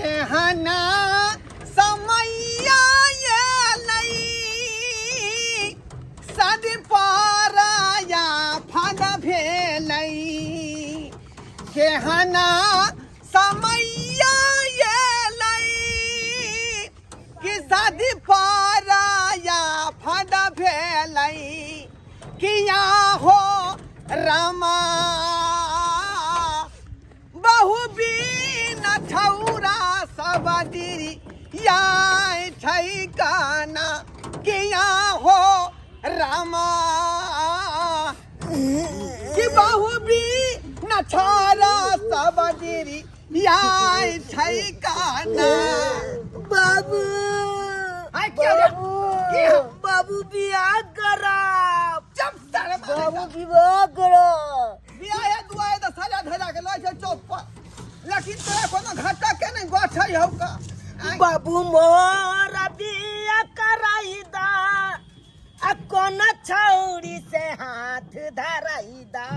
केहना समैया ये लई सद पाराया फद भेलई केहना समैया ये लई कि सद पाराया फद भेलई किया हो रमा बहु बीन ठौरा सबदिरी या ठैकाना किया हो रामा कि बहु बीन ठौरा सबदिरी या ठैकाना बाबू हाय क्या बाबू बियाह करा चुप सारे बाबू विवाह करो बियाह है दुआ है तो सजा धजा के लै छै चौक पर लेकिन तोरा कोनो घाटा के नहीं गोठै हौ का बाबू मोरा बियाह कराई दा आ कोना छौरी से हाथ धराई दा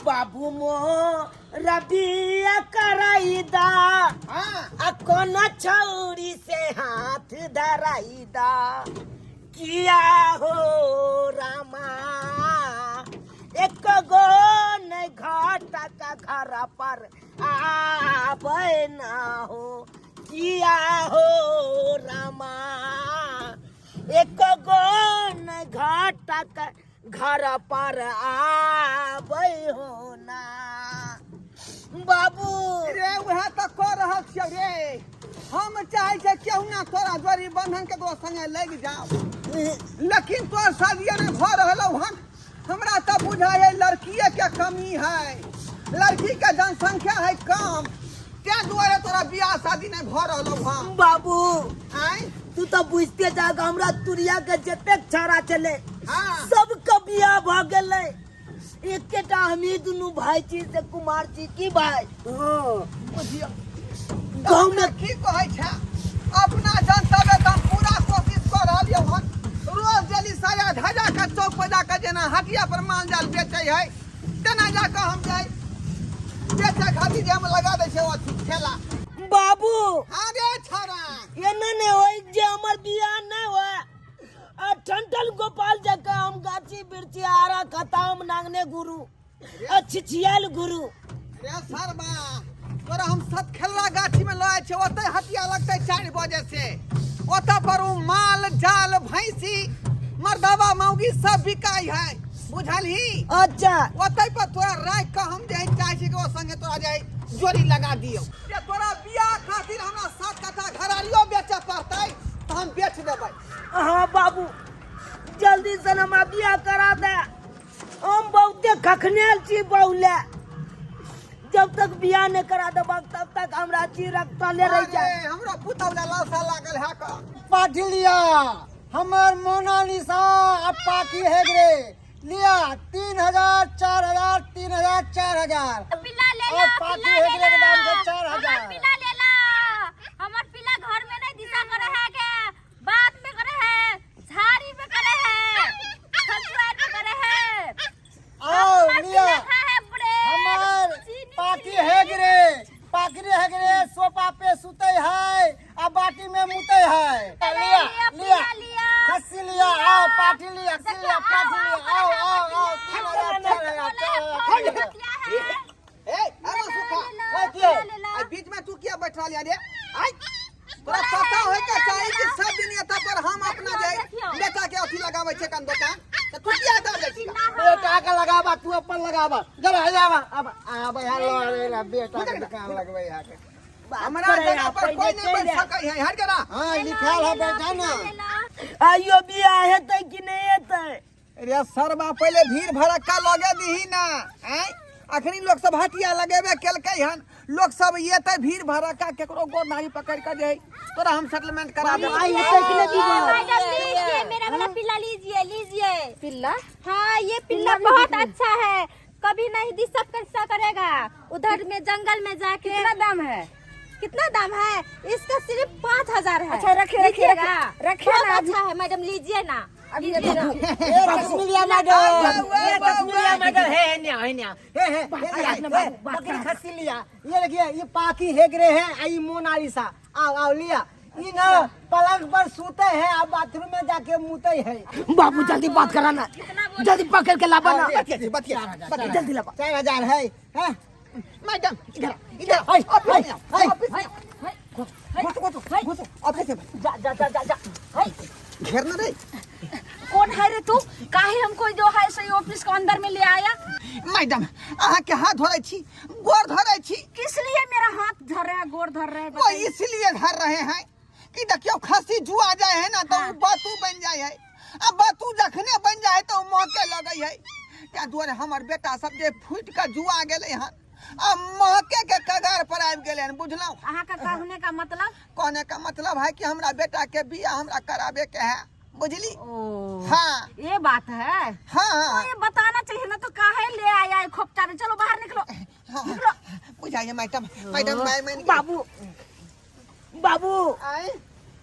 बाबू मोरा बियाह कराई दा हां आ कोना छौरी से हाथ धराई दा किया हो रामा एक गो न घाटा का घर पर आवे ना हो किया हो रामा एक गो न घाटा का घर पर आवे हो ना बाबू रे वह तो कर रहल छियै रे हम चाहे छै केहू ना तोरा जोड़ी बंधन के दोस्त संगे लग जाओ लेकिन तोर शादिया नहीं भ रहलौ हन हमरा तो बुझाय है लड़कीए के कमी है लड़की के जनसंख्या है कम त्या दुआरे तोरा बियाह शादी नहीं भ रहलौ हन बाबू आय तू तो बुझते जाग हमरा तुरिया के जते छाड़ा चले हां सबके बियाह भ गेलै एकेटा हमी दुनू भाई छी से कुमार छी की भाई बुझियो गाँव में की कहै छै अपना जनता में हम पूरा कोशिश कर रहलियै हन रोज डेली साया धजा के चौक पर जाके जेना हटिया पर माल जाल बेचै है तेना जाके हम जाय बेचे खातिर जे हम लगा दै छै अथी ठेला बाबू अरे छोरा एना ने होई जे हमर बियाह नै होय आ ठंठल गोपाल जका हम गाछी बिरची आरा खताम नांगने गुरु छिछियल गुरु रे सरबा तोरा हम सत खेलला गाछी में लए छै ओतै हटिया लगतै 4 बजे से ओतऽ पर माल जाल भैंसी मर्दवा मौगी सब बिकाई है बुझलही अच्छा ओतै पर तोरा राख के हम जे चाहे छी कि ओ संगे तोरा जे जोड़ी लगा दियो जे तोरा बियाह खातिर हमरा 7 कट्ठा घरारियो बेचे पड़तै तो हम बेच देबै हाँ बाबू जल्दी से हमरा बियाह करा दे हम बहुते खखनेल छी बहुले जब तक बियाह नहीं करा देबा तब तक हमरा चिरक तले रह जाए हमरा पुतौला लाशा लागल है का पाठी लिया हमर मोनालिसा अब पाकी है रे लिया 3000 4000 3000 4000 पिला ले और ला पाकी पिला है ले रे ला दाम के हमर 4000 पिला ले ला हमर पिला घर में नहीं दिशा करे है के बात में करे है झाड़ी में करे है खसुआर में करे है आओ लिया है बड़े हमर पाकी है रे सोफा पे सुते है आ बाटी में मुते है लिया खस्सी लिया आओ पाठी लिया पाठी लिया आओ 3000 ए अरे सुखा आई बीच में तू क्या बैठा लिया रे आई तोरा पता होय के चाही कि सब दिन एता पर हम अपना जे बेटा के अथी लगाबै छै कन दुकान त तू किया दे दै छी बेटा के लगावा तू अपन लगावा जरा आवा अब यहाँ लो बेटा के दुकान लगवे यहाँ के हमरा जगह पर कोई नहीं बैठ सकै है हट जरा हाँ लिखल है बेटा ना आइयो बियाह हेतै कि नहीं हेतै रे सरबा पहले भीड़ भड़क्का लगे दही ना हैं अखनी लोग सब हटिया लगेबे केलकै हन लोग सब येते भीड़ भड़क्का केकरो गोर नारी पकड़ के जे तोरा हम सेटलमेंट करा दे आई हेतै कि नहीं बियाह मैडम लीजिए मेरा वाला पिल्ला लीजिए पिल्ला हाँ ये पिल्ला बहुत अच्छा है कभी नहीं डिस्टर्ब कैसा करेगा उधर में जंगल में जाके कितना दाम है इसका सिर्फ 5000 है अच्छा रखिएगा बहुत अच्छा है मैडम लीजिए ना अभी अभी कश्मीरिया मैडम, ये कश्मीरिया मैडम है न्या हे बकरी खस्सी लिया। ये देखिए ये पाकी हेगरे है, आई मोनालिसा। आओ लिया। ये ना पलंग पर सोते हैं, आप बाथरूम में जाके मुते हैं। बाबू जल्दी बात कराना, जल्दी पकड़ के लाबा ना, बतिया जल्दी लाबा। 4000 है। मैडम इधर ऑफिस में जा जा जा जा जा। घेरना रे। कौन है रे तू? काहे हमको जो है सही ऑफिस के अंदर में ले आया? मैडम अहाँ के हाथ धोरे छी, गोर धरे छी। किस लिए मेरा हाथ धर रहा है, गोर धर रहा है? वो इसलिए धर रहे हैं कि देखियो खस्सी जुआ जाए है ना तो हाँ। बातू बन जाए है। अब बातू जखने बन जाए तो महके लगे है। क्या दुआरे हमार बेटा सब जे फूट के जुआ गेले हन, अब महके के कगार पर आबि गेले हन, बुझलौ? अहाँ का कहने का मतलब? कहने का मतलब है कि हमरा बेटा के बियाह हमरा कराबे के है, बुझली? ओ हाँ ये बात है। हाँ तो ये बताना चाहिए ना, तो काहे ले आया है खोपचा में? चलो बाहर निकलो। हाँ बुझाइए मैडम। मैडम मैं बाबू बाबू आए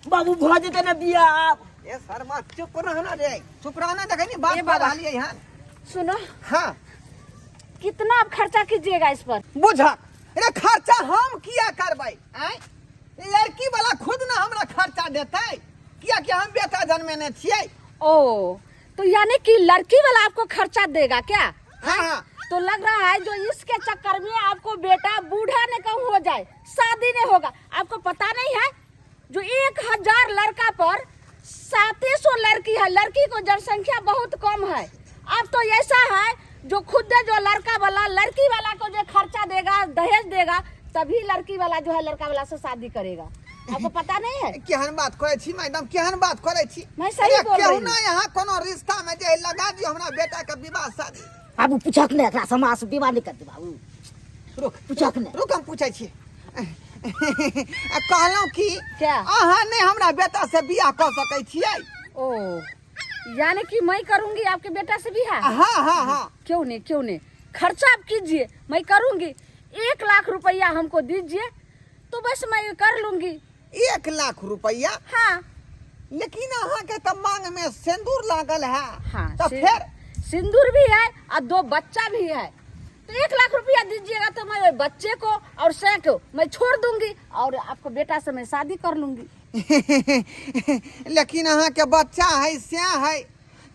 बाबू भो जेते ना बिया आप। ये शर्मा चुप रहना रे, चुप रहना। देखे नहीं बात ये कर बाबा। रही है यहाँ। सुनो, हाँ कितना आप खर्चा कीजिएगा इस पर? बुझा अरे खर्चा हम किया करबै? लड़की वाला खुद ना हमरा खर्चा देते, किया कि हम बेटा जन्मेने छियै। ओ तो यानी कि लड़की वाला आपको खर्चा देगा क्या? हाँ तो लग रहा है जो इसके चक्कर में आपको बेटा बूढ़ा न कहूँ हो जाए, शादी नहीं होगा। आपको पता नहीं है जो 1000 लड़का पर 700 लड़की है, लड़की को जनसंख्या बहुत कम है। अब तो ऐसा है जो खुद जो लड़का वाला लड़की वाला को जो खर्चा देगा, दहेज देगा, तभी लड़की वाला जो है लड़का वाला से शादी करेगा। आपको पता नहीं है? केहन बात करे छी मैडम, केहन बात करे छी? मैं सही अरे बोल रही केहू हूँ। ना यहाँ कोनो रिश्ता में जे लगा दियो हमरा बेटा के विवाह शादी। बाबू पूछक ने एकरा समाज विवाह नहीं करते बाबू। रुक पूछक ने रुक हम पूछे छी। कहलौं कि क्या? अहाँ ने हमरा बेटा से बियाह कर सकै छियै? ओ यानी कि मैं करूंगी आपके बेटा से बियाह? हाँ हाँ हाँ क्यों नहीं, क्यों नहीं, खर्चा आप कीजिए, मैं करूंगी। 1 लाख रुपया हमको दीजिए तो बस मैं कर लूंगी। 1 लाख रुपया? हाँ लेकिन अहाँ के तो मांग में सिंदूर लागल है। हाँ, तो फिर सिंदूर भी है और 2 बच्चा भी है। तो 1 लाख रुपया दीजिएगा तो मैं बच्चे को और 100 को मैं छोड़ दूंगी और आपको बेटा से मैं शादी कर लूंगी। लेकिन अहाँ के बच्चा है, स्या है,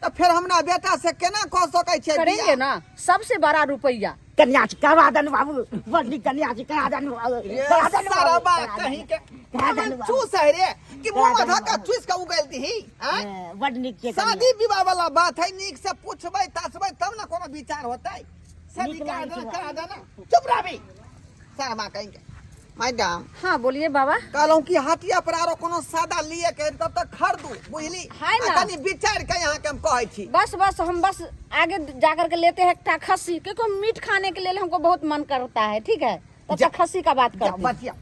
तो फिर हमरा बेटा से केना कह सकै छियै करेंगे बियाह? ना, सबसे बड़ा रुपया। कन्या जी करवा देन बाबू, बड़ी कन्या जी करा देन ये सारा बात कहीं के चूस है रे कि मुंह माथा का चूस का उगल दी हैं? बड़ निक के शादी विवाह वाला बात है, नीक से पूछबै तासबै तब ना कोनो विचार होतै। शादी करा देना, चुप रहबी सारा बात कहीं के। मैडम हाँ बोलिए बाबा। कहलौं कि हटिया पर आरो कोनो सादा लिए के तब तक खरीदू, बुझली? है ना। तनी विचार के यहाँ के हम कहै छी। बस हम बस आगे जाकर के लेते हैं एकटा खस्सी, क्योंकि मीट खाने के लिए हमको बहुत मन करता है। ठीक है, तब तक खस्सी का बात करते हैं। बचिया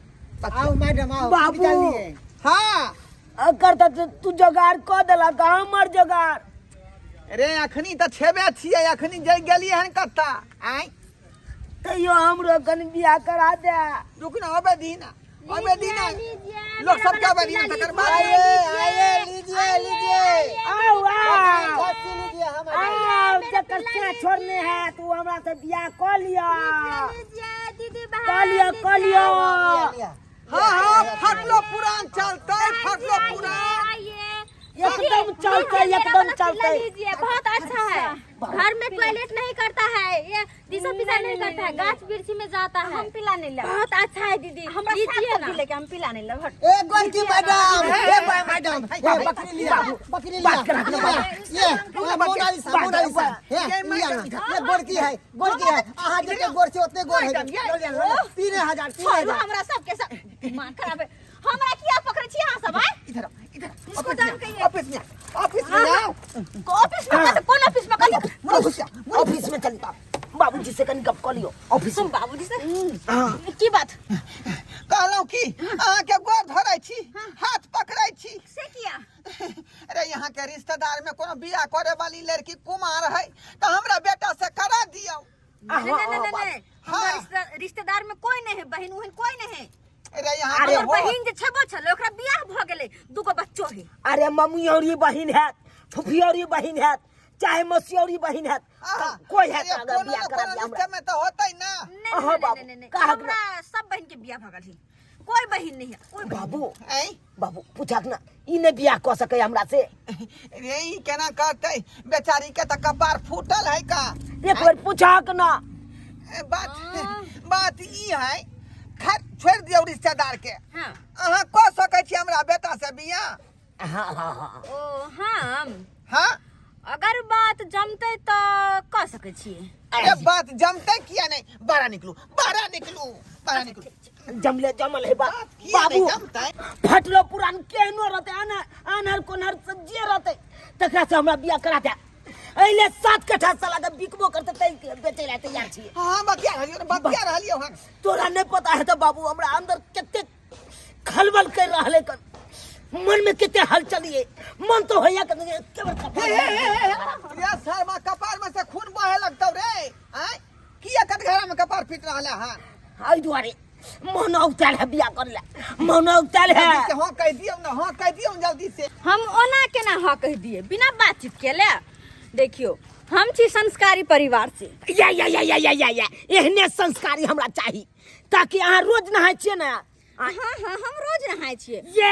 आओ मैडम आओ। बाबू। निकालिए। हाँ करता तू जोगाड़ क देला का हमर जोगाड़? रे अखनी तो छेबे छियै, अखनी जै गेलियै हन कत्ता आइ तैयो हमरो कन बियाह करा दे। रुक ना अबे दीना लोग सब क्या बनी है तकर बाद आइए लीजिए आओ आओ खस्सी लीजिए हमारे। आओ जकर से छोड़ने है तू हमरा से बियाह कर लिया, दीदी कर लिया। हाँ हाँ फटलो पुरान चलते, फटलो पुरान एकदम चलते, एकदम चलते। लीजिए, बहुत अच्छा है। घर में टॉयलेट नहीं करता है, ये दिशा पिसा नहीं करता है, गाछ वृक्ष में जाता है। हम पिलाने लगे, बहुत अच्छा है दीदी, लीजिए ना। लेके हम पिलाने लगे। ए गोरकी मैडम, ए मैडम, ए बकरी लिया, बकरी लिया। ये मोनालिसा, ये गोरकी है, आहा जते गोर से उतने गोर है। 3000 हमरा सबके सब दिमाग खराब है। हमरा किया पकड़े छी अहाँ सब? इधर इसको जान कहिए। ऑफिस में आओ। ऑफिस में कैसे? कौन ऑफिस में? कैसे? ऑफिस में चल बाबूजी से कनी गप कर लियो। ऑफिस तुम बाबूजी से की बात कहलौं कि अहाँ के गोर धरै छी, हाथ पकड़ै छी से किया? अरे यहाँ के रिश्तेदार में कोनो बियाह करे वाली लड़की कुमार है तो हमरा बेटा से करा दियो। नहीं, हाँ। हमारे रिश्तेदार में कोई नहीं है, बहन उहन कोई नहीं है। अरे यहाँ हमर बहिन जे छबो छल, ओकरा बियाह भ गेलै, 2 गो बच्चो है। अरे मम्मी और ये बहिन है, फुफियोरी बहिन है चाहे मसियोरी बहिन है कोई है तो अगर बियाह करा दिया हमरा में तो होता ही ना। हाँ बाबू कहा हमरा सब बहन के बियाह भगल ही कोई बहन नहीं है कोई बहन। बाबू ऐ बाबू पूछक ना इने बियाह क सके हमरा से रे ई केना करते बेचारी के त कपार फूटल है का। एक बार पूछक ना बात ई है खैर छोड़ दियो रिश्तेदार के। हाँ अहाँ क सकै छी हमरा बेटा से बियाह। हाँ हाँ हाँ ओ हम हाँ अगर बात जमते तो कह सके छिए। ये बात जमते किया नहीं। बाहर निकलू बाहर निकलू बाहर निकलू। जमले जमल है किया बाबू नहीं जमते। फटलो पुरान केहनो रहते आनर कोनर से जे रहते तकरा से हमरा बियाह करा दे अइले 7 कट्ठा साला के बिकबो करते तै बेचे ला तैयार छी। हाँ बकिया रहलियो हम। तोरा नहीं पता है तो बाबू हमरा अंदर कितने खलबल कर रहले कर मन में कितने हलचल है मन तो होया कर केवल या शर्मा कपार में से खून बहे लगतौ रे। हैं किया कटघरा में कपार फिट रहले हां। आई दुआरे मन उताल है बियाह कर ले मन उताल है जल्दी से हां कह दियो ना। हां कह दियो जल्दी से। हम ओना केना हाँ कह दिए बिना बातचीत के ले। देखियो हम छी संस्कारी परिवार से। या एहने संस्कारी हमरा चाहिए ताकि अहाँ रोज नहाय छिए ना। हाँ हाँ हम रोज नहाय छिए। ये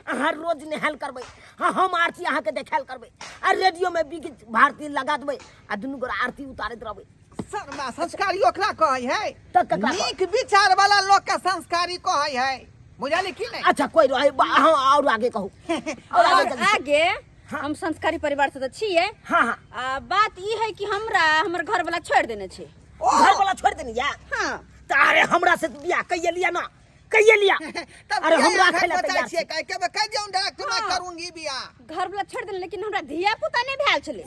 अहाँ रोज नहाल करबै हाँ हम आरती अहाँ के देखाल करबै आ रेडियो में भी भारती लगा देबै आ दुनू गोरा आरती उतारैत रहबै। शर्मा संस्कारी ओकरा कहै है। तो ककरा कहै? नीक विचार वाला लोग के संस्कारी कहै है। बुझाली कि नहीं। अच्छा कोई रहे और आगे कहू और और जल्दी से। आगे हम संस्कारी परिवार से तो छिए। हाँ हाँ बात ई है कि हमरा हमर घर वाला छोड़ देने छे। घर वाला छोड़ देनी या हाँ तारे हमरा से बियाह कइये लिया ना कइये लिया। अरे हमरा खेला तैयार छी। कह दियो डायरेक्ट मैं करूंगी बियाह। घर वाला छोड़ देने लेकिन हमरा धिया पुता नहीं भेल छले।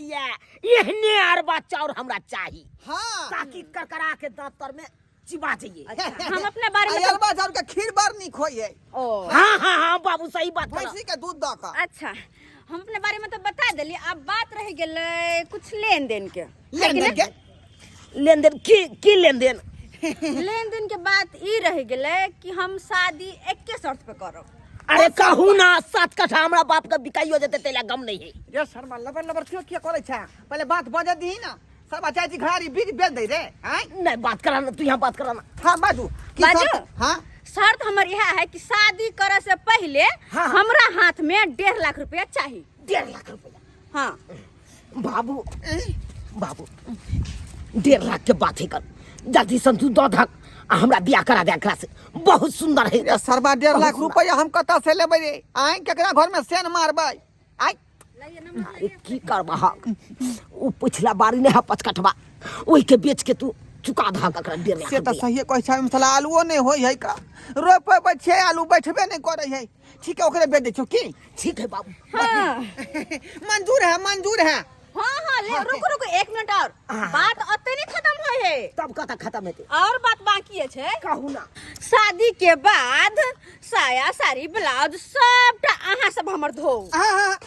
या एहने आर बच्चा और हमरा चाहिए हाँ ताकि करकरा के दांत तर में चिबा चाहिए। हम अपने बारे में अयरबा चाउर के खीर बड़ निक होय है। ओ हाँ बाबू सही बात करा। भैंसी के दूध द का। अच्छा हम अपने बारे में तो बता देली। अब बात रह गेलै कुछ लेन देन के। लेन देन के लेन देन की लेन देन लेन देन के बात ई रह गेलै कि हम शादी एके शर्त पे करब। अरे कहू ना 7 कट्ठा हमरा बाप का बिकाई हो जते तेला गम नहीं है। ये शर्मा लबर लबर क्यों किया करे छा। पहले बात बजे दी ना। सब चाची घारी बीज बेच दे रे। हैं नहीं बात कराना तू यहाँ बात कराना। हां बाजू की बाजू? शर्त? हां शर्त हमर यह है कि शादी करे से पहले हाँ। हमरा हाथ में 1.5 लाख रुपया चाहिए। 1.5 लाख रुपया। हाँ बाबू बाबू 1.5 लाख के बात है कर जल्दी संतु दो धक हमरा बियाह करा दे एकरा से बहुत सुंदर है। ये सरबा 1.5 लाख रुपया हम कता से लेबै रे। आइ केकरा घर में सेन मारबै। आइ अरे की करबा उ पिछला बारी ने 5 कट्ठा ओही के बेच के तू चुका धा एकरा 1.5 लाख से त रुपया। सही कहै छै मसला आलूओ नहीं होय है का। रोपबै छे आलू बैठबे नहीं करे है। ठीक है ओकरे बेच दे छो की। ठीक है बाबू हाँ मंजूर है मंजूर है। हाँ ले रुको 1 मिनट और बात अते नहीं खत्म होय है। तब कथा खत्म हेते और बात बाकी है। कहू ना शादी के बाद साया साड़ी ब्लाउज सबटा अहाँ सब हमर धो। हाँ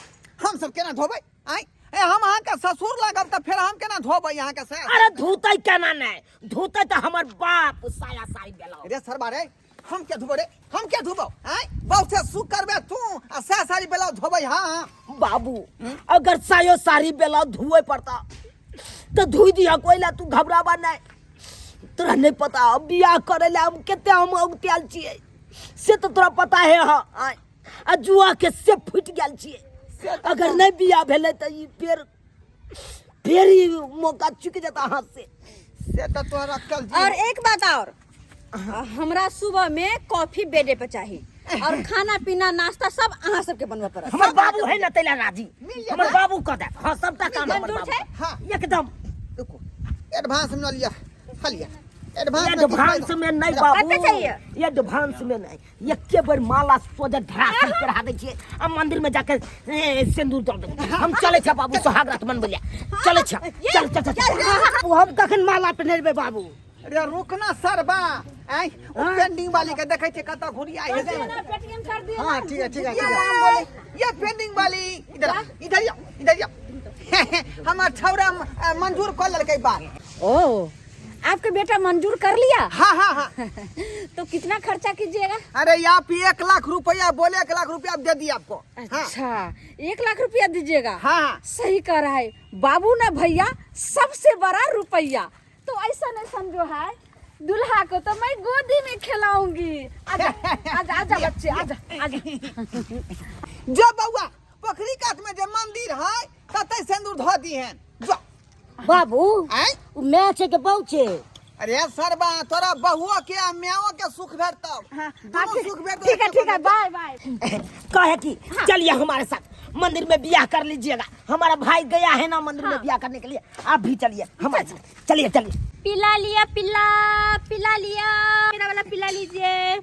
हम सब केना धोबै। आइ हम अहाँ के ससुर लागब त फिर हम केना धोबै यहाँ के से। अरे धोतै केना नहीं धोतै तो हमर बाप साया साड़ी बेलाओ। रे सरबा रे हम क्या धोबो रे हम क्या धोबो। आइ बहुत से सुख करबे तू आ सा साड़ी बेलाउ धोबै। हां बाबू अगर सायो साड़ी बेलाओ धुए पड़ता तो धुई दिया कोइला तू घबराबा नहीं। तोरा नहीं पता बियाह करे ला हम केते हम उगतियाल छिए से तो तोरा पता है। हाँ आ जुआ के से फुट गेल छिए अगर नहीं बियाह भेले तो ई फिर ही मौका चुक जाता हाथ से तो तोरा कल और एक बात और हमरा सुबह में कॉफी बेडे पे चाहिए और खाना पीना नाश्ता सब अहाँ सबके बनवा पड़त। हमर बाबू है ना तेला राजी हमर बाबू कह दे। हाँ सबटा काम हमर मंजूर बाबू छै? हाँ एकदम देखो एडवांस में लिया हलिया एडवांस में नहीं बाबू कते चाहिए? एडवांस में नहीं ये के बार माला सोजा धरास चढ़ा दे छिए आ मंदिर में जाके सिंदूर डाल दे। हम चले छ बाबू सोहाग रात मन बोलिया चले छ चल हम कखन माला पहनेबे बाबू। अरे रुकना सरबा। आई पेंडिंग वाली के देखे छे कता घुरी आई है। पेटीएम कर दिए। हां ठीक है ठीक है। ये पेंडिंग वाली इधर इधर हमार छौरा मंजूर कर ललकै बात। ओ आपके बेटा मंजूर कर लिया? हाँ हाँ हाँ। तो कितना खर्चा कीजिएगा? अरे आप 1 लाख रुपया बोले, 1 लाख रुपया दे दिया आपको। हाँ अच्छा 1 लाख रुपया दीजिएगा? हाँ। सही कह रहा है बाबू ना भैया, सबसे बड़ा रुपया। तो ऐसा नहीं समझो है, दुल्हा को तो मैं गोदी में खिलाऊंगी। आजा आजा आजा बच्चे आजा आजा। जो बउआ पोखरी कात में जो मंदिर है तते सिंदूर धो दी है। जो बाबू आय मैच के पहुंचे। अरे सरबा तोरा बहुआ के आ म्याओ के सुख भेटतौ। दोनों सुख भेटतौ। ठीक है बाय बाय। कहे कि चलिए हमारे साथ मंदिर में ब्याह कर लीजिएगा। हमारा भाई गया है ना मंदिर में ब्याह करने के लिए, आप भी चलिए हमारे साथ। चलिए चलिए। पिला लिया, पिला लिया, मेरा वाला पिला लीजिए।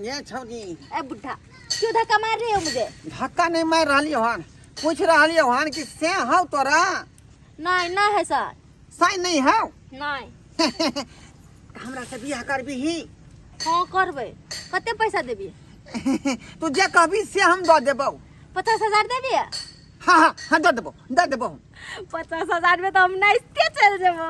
ये छौजी ए बुढ़ा क्यों धक्का मार रहे हो मुझे? धक्का नहीं मार रही हन, पूछ रही हन कि से हौ तोरा? नहीं ना है सर। साइन नहीं हौ। नहीं। हमरा से बियाह करबी ही। हाँ करबे। कते पैसा देबी? तू जे कहबी से हम दे देबौ। 50,000 देबी? हाँ हाँ हाँ दे देबौ 50,000 में तो हम नाचते चल जेबो।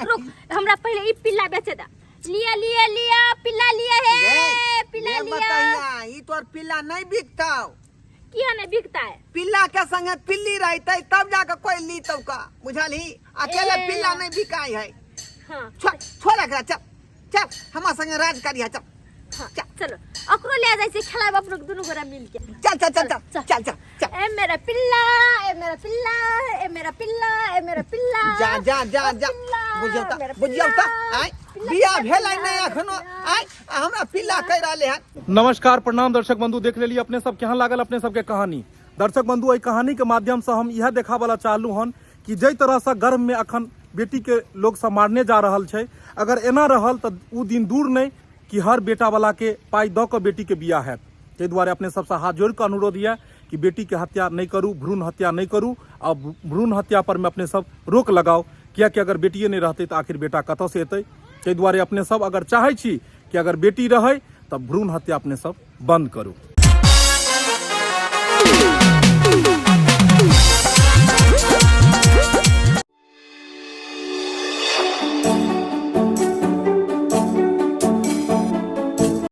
रुक हमरा पहले ई पिल्ला बेचे दा। लिया लिया लिया पिल्ला लिया है, पिल्ला ये लिया। बताइया ई तोर पिल्ला नहीं बिकतौ। किया नहीं बिकता है? पिल्ला के संगे पिल्ली रहते तब जाकर कोई ली तब का, बुझली? अकेले ए। पिल्ला नहीं बिकाई है। हाँ छोड़ एकरा, चल चल हमारे संगे राज करिया, चल हाँ चलो अकरो ले जाए से खिलाए अपन लोग दोनों गोरा मिल के। चल चल चल चल चल चल चल। ए मेरा पिल्ला, ए मेरा पिल्ला, ए मेरा पिल्ला, ए मेरा पिल्ला। जा जा जा जा बुझियौता आय बिया भेलै नहीं अखनो आय हमरा पिल्ला कह रहले हन। नमस्कार प्रणाम दर्शक बंधु, देख लेलिए अपने सब केहन लागल अपने सबके कहानी। दर्शक बंधु एहि कहानी के माध्यम से हम यह देखा वाला चाहलू हन कि जै तरह से गर्भ में अखन बेटी के लोग सब मारने जा रहल छै, अगर एना रहल तो उ दिन दूर नहीं कि हर बेटा वाला के पाई द के बेटी के बियाह हैत। ताहि दुआरे अपने सबसे हाथ जोड़ के अनुरोध यऽ कि बेटी के हत्या नहीं करू, भ्रूण हत्या नहीं करू और भ्रूण हत्या पर में अपने सब रोक लगाओ, कियाकि अगर बेटिए नहीं रहते तो आखिर बेटा कतऽ से एतै। ताहि दुआरे अपने सब अगर चाहै छी कि अगर बेटी रहे तब भ्रूण हत्या अपने सब बंद करू।